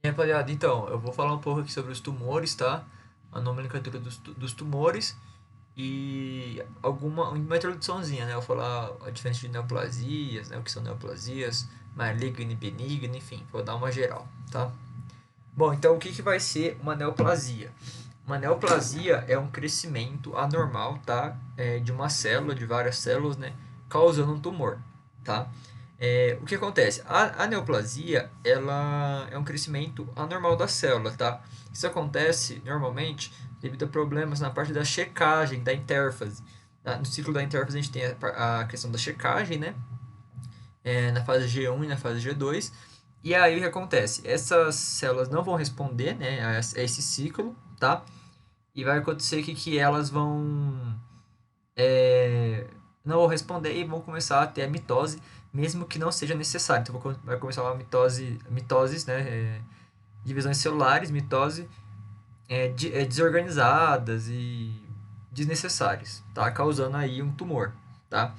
E, rapaziada, então, eu vou falar um pouco aqui sobre os tumores, tá? A nomenclatura dos tumores e uma introduçãozinha, né? Eu vou falar a diferença de neoplasias, né? O que são neoplasias, maligna e benigna, enfim, vou dar uma geral, tá? Bom, então o que vai ser uma neoplasia? Uma neoplasia é um crescimento anormal, tá? De uma célula, de várias células, né? Causando um tumor, tá? O que acontece? A neoplasia, ela é um crescimento anormal da célula, tá? Isso acontece normalmente devido a problemas na parte da checagem, da intérfase. No ciclo da intérfase a gente tem a questão da checagem, né? Na fase G1 e na fase G2. E aí o que acontece? Essas células não vão responder, né, a esse ciclo, tá? E vai acontecer que elas vão não vão responder e vão começar a ter a mitose, mesmo que não seja necessário. Então vai começar uma mitoses, né, divisões celulares, mitose desorganizadas e desnecessárias, tá? Causando aí um tumor, tá?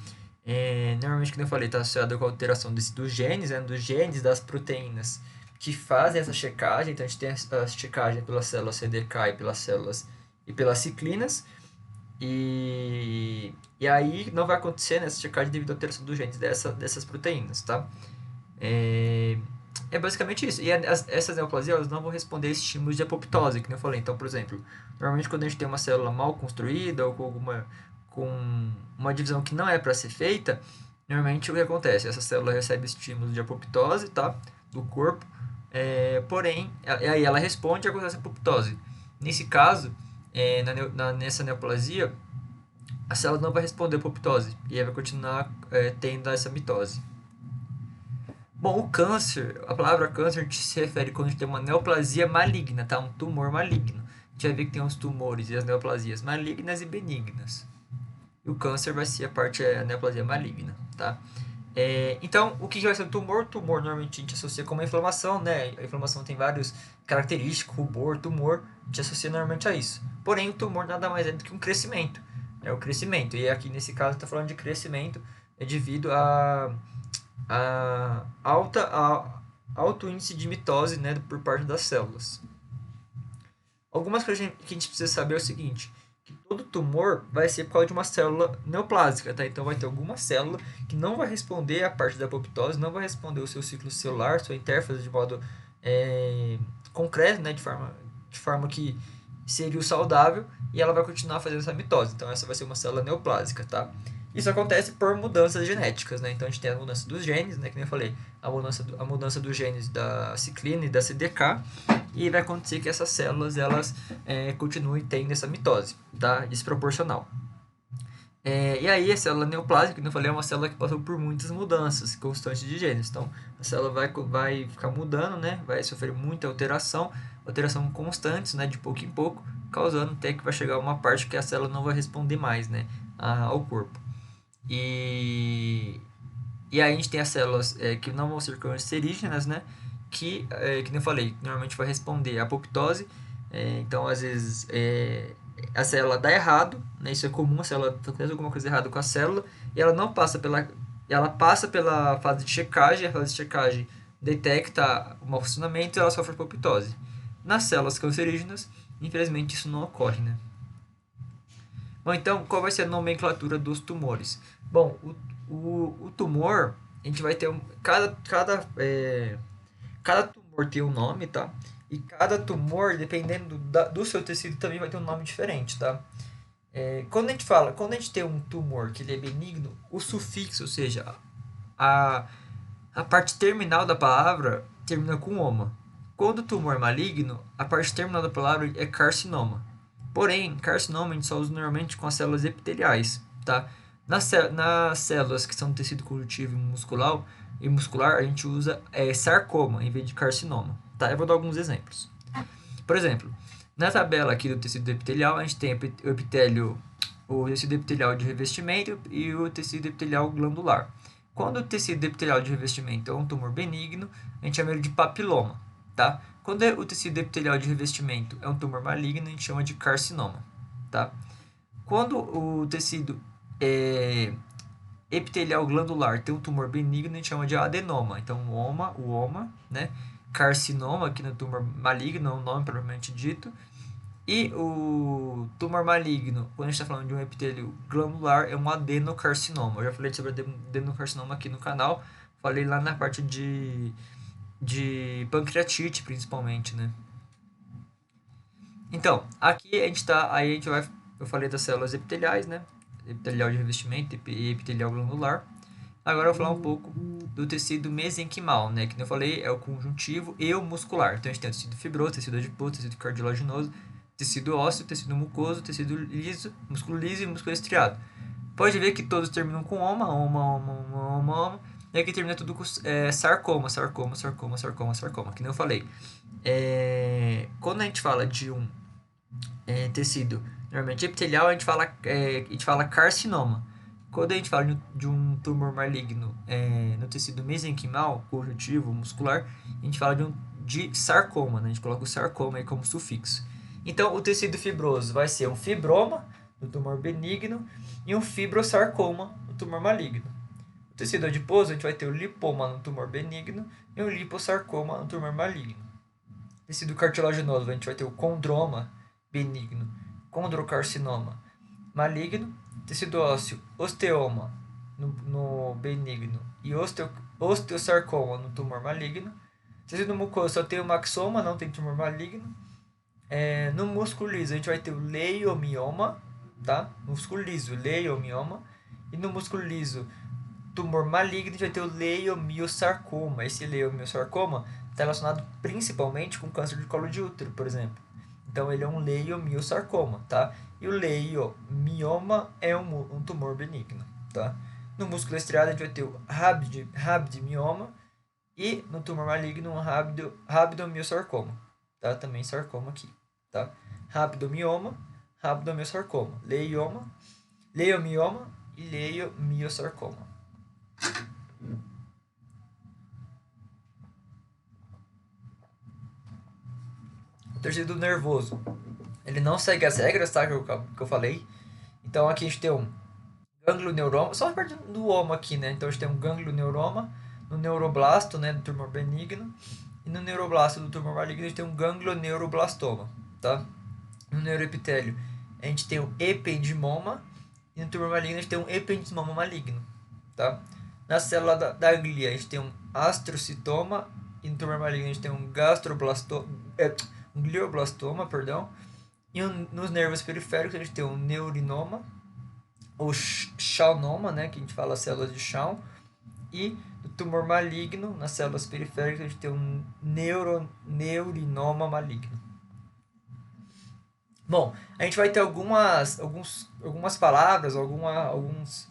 Normalmente, como eu falei, está associado com a alteração dos genes, né? Dos genes das proteínas que fazem essa checagem. Então, a gente tem a checagem pelas células CDK e pelas ciclinas. E aí não vai acontecer nessa checagem devido à alteração dos genes dessas proteínas, tá? É, é basicamente isso. E essas neoplasias elas não vão responder a estímulos de apoptose, que nem eu falei. Então, por exemplo, normalmente quando a gente tem uma célula mal construída ou com uma divisão que não é para ser feita, normalmente o que acontece? Essa célula recebe estímulos de apoptose, tá? Do corpo, porém, aí ela responde e acontece a apoptose. Nesse caso, nessa neoplasia, a célula não vai responder a apoptose e aí vai continuar tendo essa mitose. Bom, o câncer, a palavra câncer se refere quando a gente tem uma neoplasia maligna, tá? Um tumor maligno. A gente vai ver que tem os tumores e as neoplasias malignas e benignas. E o câncer vai ser a neoplasia maligna, tá? Então, o que vai ser o tumor? Tumor normalmente a gente associa com uma inflamação, né? A inflamação tem vários característicos, rubor, tumor, a gente associa normalmente a isso. Porém, o tumor nada mais é do que um crescimento. É o crescimento. E aqui nesse caso está falando de crescimento devido a alto índice de mitose, né, por parte das células. Algumas coisas que a gente precisa saber é o seguinte, que todo tumor vai ser por causa de uma célula neoplásica, tá? Então vai ter alguma célula que não vai responder à parte da apoptose, não vai responder o seu ciclo celular, sua intérfase de modo concreto, né, de forma que seria o saudável, e ela vai continuar fazendo essa mitose. Então essa vai ser uma célula neoplásica, tá? Isso acontece por mudanças genéticas, né? Então a gente tem a mudança dos genes, né? Que nem eu falei, a mudança dos genes da ciclina e da CDK, e vai acontecer que essas células elas continuem tendo essa mitose, tá? Desproporcional. E aí a célula neoplásica, como eu falei, é uma célula que passou por muitas mudanças constantes de genes. Então a célula vai ficar mudando, né? Vai sofrer muita alteração constantes, né? De pouco em pouco, causando até que vai chegar uma parte que a célula não vai responder mais, né? Ao corpo. E aí a gente tem as células que não vão ser cancerígenas, né? Que nem eu falei, normalmente vai responder a apoptose. Então, às vezes, a célula dá errado, né? Isso é comum, a célula faz alguma coisa errada com a célula, e ela não passa pela... Ela passa pela fase de checagem, a fase de checagem detecta o mau funcionamento e ela sofre apoptose. Nas células cancerígenas, infelizmente, isso não ocorre, né? Bom, então, qual vai ser a nomenclatura dos tumores? Bom, o tumor, a gente vai ter cada tumor tem um nome, tá? E cada tumor, dependendo do seu tecido, também vai ter um nome diferente, tá? Quando a gente tem um tumor que ele é benigno, o sufixo, ou seja, a, a parte terminal da palavra termina com oma. Quando o tumor é maligno, a parte terminal da palavra é carcinoma. Porém, carcinoma a gente só usa normalmente com as células epiteliais, tá? Nas células que são do tecido conjuntivo e muscular a gente usa sarcoma em vez de carcinoma, tá? Eu vou dar alguns exemplos. Por exemplo, na tabela aqui do tecido epitelial, a gente tem o tecido epitelial de revestimento e o tecido epitelial glandular. Quando o tecido epitelial de revestimento é um tumor benigno, a gente chama ele de papiloma, tá? Quando o tecido epitelial de revestimento é um tumor maligno, a gente chama de carcinoma, tá? Quando o tecido epitelial glandular tem um tumor benigno, a gente chama de adenoma. Então, o oma, né? carcinoma, aqui no tumor maligno, é um nome propriamente dito. E o tumor maligno, quando a gente está falando de um epitélio glandular, é um adenocarcinoma. Eu já falei sobre adenocarcinoma aqui no canal. Falei lá na parte de pancreatite, principalmente, né? Então, aqui a gente tá, aí a gente vai, eu falei das células epiteliais, né? Epitelial de revestimento e epitelial glandular. Agora eu vou falar um pouco do tecido mesenquimal, né? Que eu falei, é o conjuntivo e o muscular. Então a gente tem o tecido fibroso, tecido adiposo, tecido cartilaginoso, tecido ósseo, tecido mucoso, tecido liso, músculo liso e músculo estriado. Pode ver que todos terminam com oma. E aqui termina tudo com sarcoma, que nem eu falei. Quando a gente fala de um tecido normalmente epitelial, a gente fala carcinoma. Quando a gente fala de um tumor maligno no tecido mesenquimal, conjuntivo, muscular, a gente fala de sarcoma, né? A gente coloca o sarcoma aí como sufixo. Então, o tecido fibroso vai ser um fibroma, no tumor benigno, e um fibrosarcoma, no tumor maligno. O tecido adiposo, a gente vai ter o lipoma no tumor benigno e o liposarcoma no tumor maligno. O tecido cartilaginoso, a gente vai ter o condroma benigno, condrocarcinoma maligno, tecido ósseo, osteoma no benigno e osteosarcoma no tumor maligno. Tecido mucoso só tem o maxoma, não tem tumor maligno. No músculo liso a gente vai ter o leiomioma, tá? Músculo liso, leiomioma. E no músculo liso, tumor maligno, a gente vai ter o leiomiosarcoma. Esse leiomiosarcoma está relacionado principalmente com câncer de colo de útero, por exemplo. Então ele é um leiomiosarcoma, tá? E o leiomioma é um tumor benigno, tá? No músculo estriado a gente vai ter o rabdimioma e no tumor maligno um rabdomiosarcoma, tá? Também sarcoma aqui, tá? Rabdomiosarcoma, leiomioma e leiomiosarcoma. O tecido nervoso, ele não segue as regras, tá? Que eu falei. Então aqui a gente tem um ganglioneuroma, só a parte do oma aqui, né? Então a gente tem um ganglioneuroma no neuroblasto, né, do tumor benigno, e no neuroblasto do tumor maligno a gente tem um ganglioneuroblastoma, tá? No neuroepitélio a gente tem o ependimoma e no tumor maligno a gente tem um ependimoma maligno, tá? Na célula da glia a gente tem um astrocitoma e no tumor maligno a gente tem um um glioblastoma, perdão. E nos nervos periféricos a gente tem um neurinoma, ou schwannoma, né, que a gente fala células de Schwann. E no tumor maligno, nas células periféricas, a gente tem um neurinoma maligno. Bom, a gente vai ter algumas palavras, alguns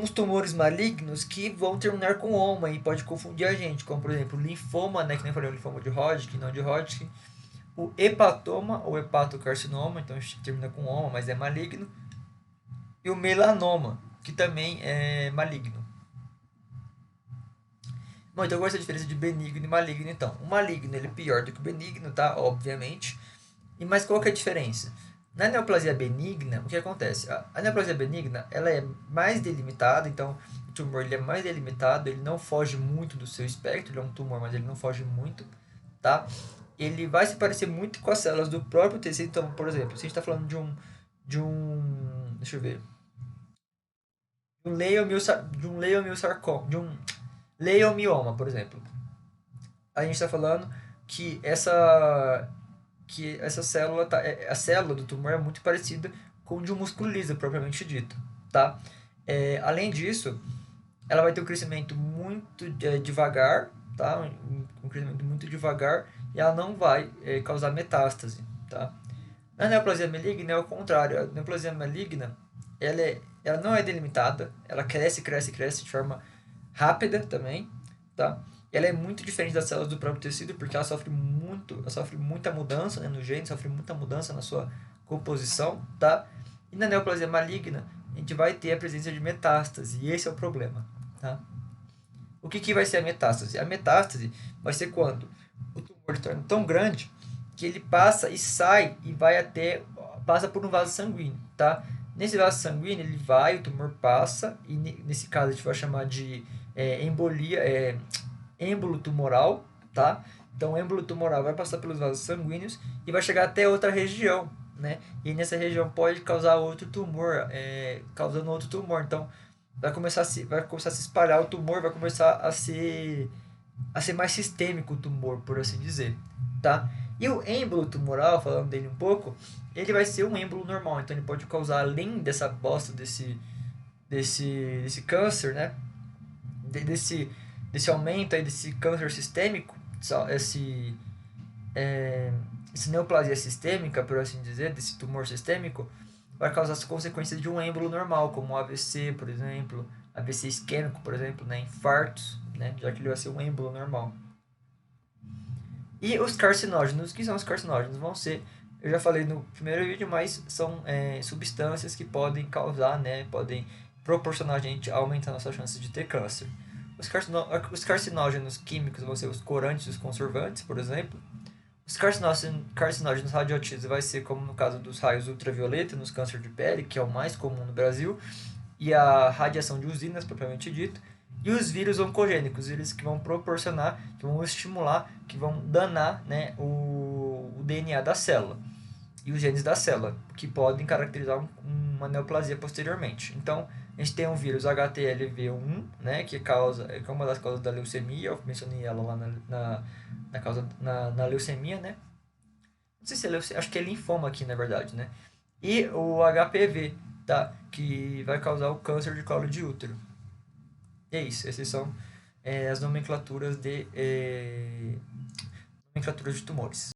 tumores malignos que vão terminar com oma e pode confundir a gente, como por exemplo linfoma, né, que nem falei, o linfoma de Hodgkin, não de Hodgkin, o hepatoma ou hepatocarcinoma, então a gente termina com oma, mas é maligno, e o melanoma, que também é maligno. Bom, então qual é a diferença de benigno e maligno, então? O maligno ele é pior do que o benigno, tá? Obviamente. Mas qual que é a diferença? Na neoplasia benigna, o que acontece? A neoplasia benigna, ela é mais delimitada, então o tumor ele é mais delimitado, ele não foge muito do seu espectro, ele é um tumor, mas ele não foge muito, tá? Ele vai se parecer muito com as células do próprio tecido, então, por exemplo, se a gente está falando deixa eu ver, de um leiomioma, por exemplo. A gente está falando que essa célula a célula do tumor é muito parecida com o de um músculo liso, propriamente dito, tá? Além disso, ela vai ter um crescimento muito devagar, tá? Um crescimento muito devagar e ela não vai causar metástase, tá? Na neoplasia maligna é o contrário. A neoplasia maligna, ela não é delimitada, ela cresce de forma rápida também, tá? Ela é muito diferente das células do próprio tecido porque ela sofre muita mudança, né, no gene, sofre muita mudança na sua composição, tá? E na neoplasia maligna, a gente vai ter a presença de metástase, e esse é o problema, tá? O que vai ser a metástase? A metástase vai ser quando o tumor se torna tão grande que ele passa e sai e passa por um vaso sanguíneo, tá? Nesse vaso sanguíneo o tumor passa, e nesse caso a gente vai chamar de embolia, êmbolo tumoral, tá? Então, o êmbolo tumoral vai passar pelos vasos sanguíneos e vai chegar até outra região, né? E nessa região pode causar outro tumor, causando outro tumor. Então, vai começar a se espalhar o tumor, vai começar a ser mais sistêmico o tumor, por assim dizer, tá? E o êmbolo tumoral, falando dele um pouco, ele vai ser um êmbolo normal, então ele pode causar, além dessa bosta desse câncer, né? Desse, desse aumento aí desse câncer sistêmico, esse, essa neoplasia sistêmica, por assim dizer, desse tumor sistêmico, vai causar as consequências de um êmbolo normal, como AVC, por exemplo, AVC isquêmico, por exemplo, né? Infartos, né? Já que ele vai ser um êmbolo normal. E os carcinógenos, o que são os carcinógenos? Vão ser, eu já falei no primeiro vídeo, mas são substâncias que podem causar, né, podem proporcionar a gente aumentar a nossa chance de ter câncer. Os carcinógenos químicos vão ser os corantes e os conservantes, por exemplo. Os carcinógenos radioativos vai ser como no caso dos raios ultravioleta nos câncer de pele, que é o mais comum no Brasil, e a radiação de usinas, propriamente dito. E os vírus oncogênicos, eles que vão proporcionar, que vão estimular, que vão danar, né, o DNA da célula e os genes da célula, que podem caracterizar uma neoplasia posteriormente. Então, a gente tem um vírus HTLV1, né, que é uma das causas da leucemia, eu mencionei ela lá na leucemia, né? Não sei se é leucemia, acho que é linfoma aqui, na verdade, né? E o HPV, tá? Que vai causar o câncer de colo de útero. E é isso, essas são as nomenclaturas de tumores.